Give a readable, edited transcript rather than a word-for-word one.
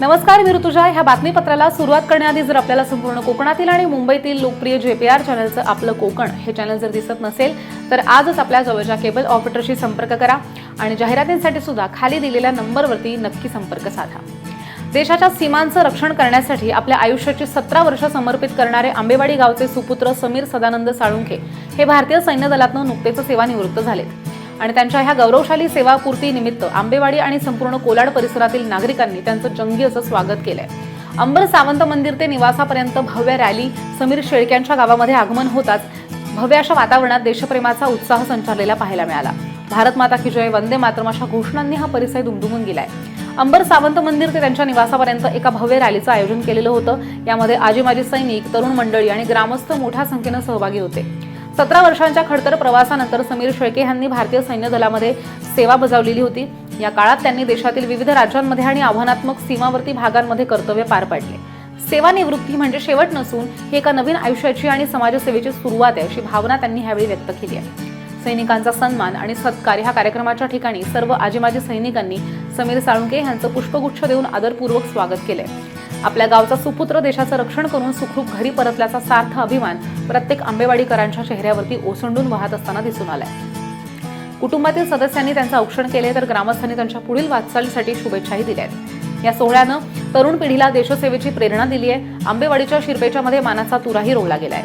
नमस्कार, मी ऋतुजा. ह्या बातमीपत्राला सुरुवात करण्याआधी जर आपल्याला संपूर्ण कोकणातील आणि मुंबईतील लोकप्रिय JPR चॅनलचं आपलं कोकण हे चॅनल जर दिसत नसेल तर आजच आपल्या जवळच्या केबल ऑपरेटरशी संपर्क करा आणि जाहिरातींसाठी सुद्धा खाली दिलेल्या नंबरवरती नक्की संपर्क साधा. देशाच्या सीमांचं रक्षण करण्यासाठी आपल्या आयुष्याची 17 वर्ष समर्पित करणारे आंबेवाडी गावचे सुपुत्र समीर सदानंद साळुंखे हे भारतीय सैन्य दलातून नुकतेच सेवानिवृत्त झालेत आणि त्यांच्या ह्या गौरवशाली सेवापूर्ती निमित्त आंबेवाडी आणि संपूर्ण कोलाड परिसरातील नागरिकांनी त्यांचं जंगी असं स्वागत केलंय. अंबर सावंत मंदिर ते निवासापर्यंत भव्य रॅली समीर शेळक्यांच्या गावामध्ये आगमन होताच भव्य अशा वातावरणात देशप्रेमाचा उत्साह संचारलेला पाहायला मिळाला. भारत माता की जय, वंदे मातरम अशा घोषणांनी हा परिसर दुमदुमून गेलाय. अंबर सावंत मंदिर ते त्यांच्या निवासापर्यंत एका भव्य रॅलीचं आयोजन केलेलं होतं. यामध्ये आजी माजी सैनिक, तरुण मंडळी आणि ग्रामस्थ मोठ्या संख्येनं सहभागी होते. 17 वर्षांच्या खडतर प्रवासानंतर समीर शेळके यांनी भारतीय सैन्य दलामध्ये सेवा बजावलेली होती. या काळात त्यांनी देशातील विविध राज्यांमध्ये आणि आव्हानात्मक सीमावर्ती भागांमध्ये कर्तव्य पार पाडले. सेवानिवृत्ती म्हणजे शेवट नसून ही एका नवीन आयुष्याची आणि समाजसेवेची सुरुवात आहे अशी भावना त्यांनी यावेळी व्यक्त केली आहे. सैनिकांचा सन्मान आणि सत्कार ह्या कार्यक्रमाच्या ठिकाणी सर्व आजी माजी सैनिकांनी समीर साळुंखे यांचं पुष्पगुच्छ देऊन आदरपूर्वक स्वागत केलंय. आपल्या गावचा सुपुत्र देशाचं रक्षण करून सुखरूप घरी परतल्याचा सार्थ अभिमान प्रत्येक आंबेवाडीकरांच्या चेहऱ्यावरती ओसंडून वाहत असताना दिसून आलाय. कुटुंबातील सदस्यांनी त्यांचं औक्षण केले तर ग्रामस्थांनी त्यांच्या पुढील वाटचालीसाठी शुभेच्छाही दिल्या आहेत. या सोहळ्यानं तरुण पिढीला देशसेवेची प्रेरणा दिली आहे. आंबेवाडीच्या शिरपेच्यामध्ये मानाचा तुराही रोवला गेलाय.